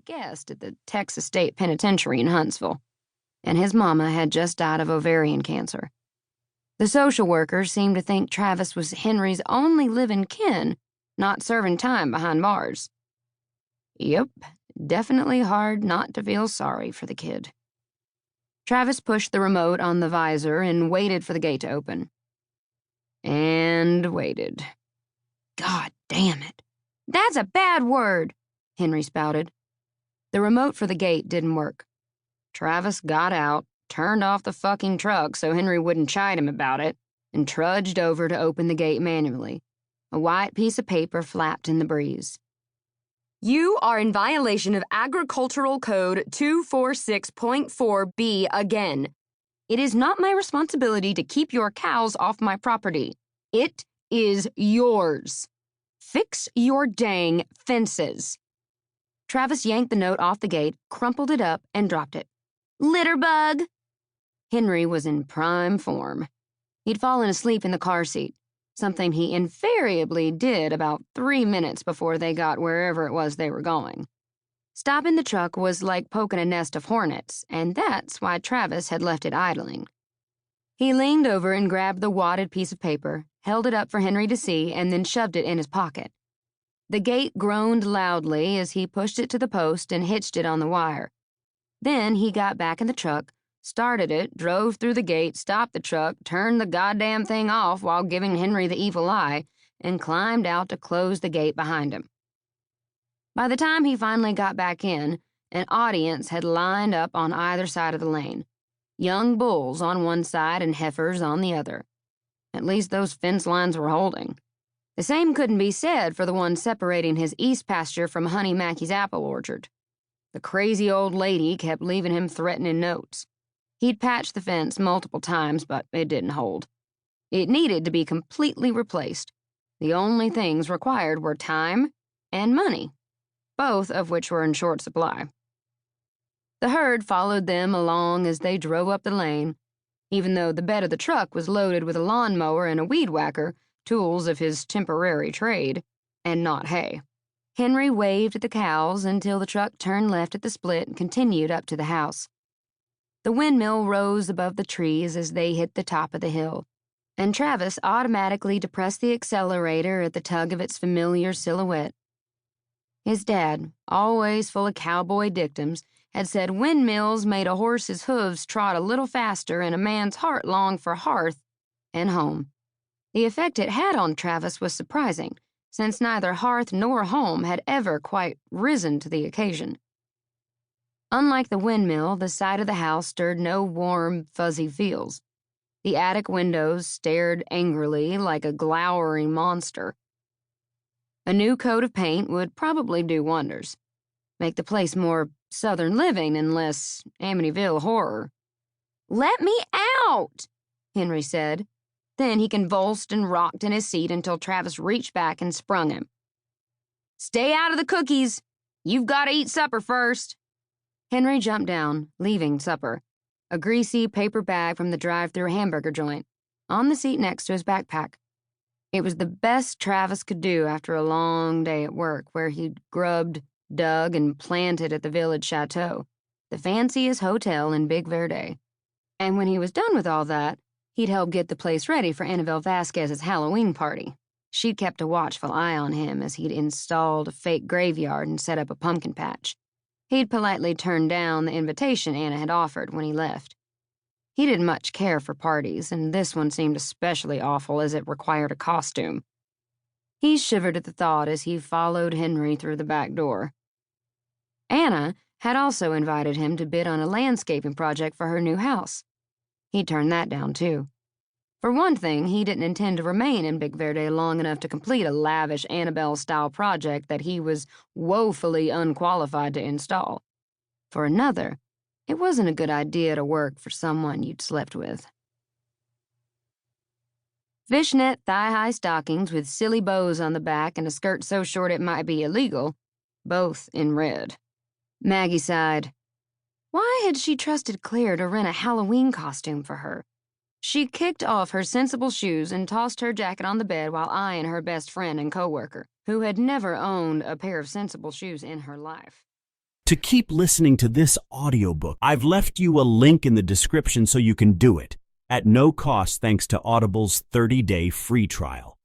guest at the Texas State Penitentiary in Huntsville, and his mama had just died of ovarian cancer. The social worker seemed to think Travis was Henry's only living kin, not serving time behind bars. Yep, definitely hard not to feel sorry for the kid. Travis pushed the remote on the visor and waited for the gate to open. And waited. God damn it. That's a bad word, Henry spouted. The remote for the gate didn't work. Travis got out, turned off the fucking truck so Henry wouldn't chide him about it, and trudged over to open the gate manually. A white piece of paper flapped in the breeze. You are in violation of Agricultural Code 246.4b again. It is not my responsibility to keep your cows off my property. It is yours. Fix your dang fences. Travis yanked the note off the gate, crumpled it up, and dropped it. Litter bug! Henry was in prime form. He'd fallen asleep in the car seat, something he invariably did about 3 minutes before they got wherever it was they were going. Stopping the truck was like poking a nest of hornets, and that's why Travis had left it idling. He leaned over and grabbed the wadded piece of paper, held it up for Henry to see, and then shoved it in his pocket. The gate groaned loudly as he pushed it to the post and hitched it on the wire. Then he got back in the truck, started it, drove through the gate, stopped the truck, turned the goddamn thing off while giving Henry the evil eye, and climbed out to close the gate behind him. By the time he finally got back in, an audience had lined up on either side of the lane. Young bulls on one side and heifers on the other. At least those fence lines were holding. The same couldn't be said for the one separating his east pasture from Honey Mackie's apple orchard. The crazy old lady kept leaving him threatening notes. He'd patched the fence multiple times, but it didn't hold. It needed to be completely replaced. The only things required were time and money, both of which were in short supply. The herd followed them along as they drove up the lane, even though the bed of the truck was loaded with a lawnmower and a weed whacker, tools of his temporary trade, and not hay. Henry waved at the cows until the truck turned left at the split and continued up to the house. The windmill rose above the trees as they hit the top of the hill, and Travis automatically depressed the accelerator at the tug of its familiar silhouette. His dad, always full of cowboy dictums, had said windmills made a horse's hooves trot a little faster and a man's heart long for hearth and home. The effect it had on Travis was surprising, since neither hearth nor home had ever quite risen to the occasion. Unlike the windmill, the side of the house stirred no warm, fuzzy feels. The attic windows stared angrily like a glowering monster. A new coat of paint would probably do wonders, make the place more Southern living and less Amityville horror. "Let me out!" Henry said. Then he convulsed and rocked in his seat until Travis reached back and sprung him. "Stay out of the cookies! You've got to eat supper first!" Henry jumped down, leaving supper, a greasy paper bag from the drive-thru hamburger joint, on the seat next to his backpack. It was the best Travis could do after a long day at work, where he'd grubbed, dug, and planted at the village chateau, the fanciest hotel in Big Verde. And when he was done with all that, he'd help get the place ready for Annabelle Vasquez's Halloween party. She'd kept a watchful eye on him as he'd installed a fake graveyard and set up a pumpkin patch. He'd politely turned down the invitation Anna had offered when he left. He didn't much care for parties, and this one seemed especially awful as it required a costume. He shivered at the thought as he followed Henry through the back door. Anna had also invited him to bid on a landscaping project for her new house. He turned that down, too. For one thing, he didn't intend to remain in Big Verde long enough to complete a lavish Annabelle-style project that he was woefully unqualified to install. For another, it wasn't a good idea to work for someone you'd slept with. Fishnet thigh-high stockings with silly bows on the back and a skirt so short it might be illegal, both in red. Maggie sighed. Why had she trusted Claire to rent a Halloween costume for her? She kicked off her sensible shoes and tossed her jacket on the bed while eyeing her best friend and coworker, who had never owned a pair of sensible shoes in her life. To keep listening to this audiobook, I've left you a link in the description so you can do it, at no cost thanks to Audible's 30-day free trial.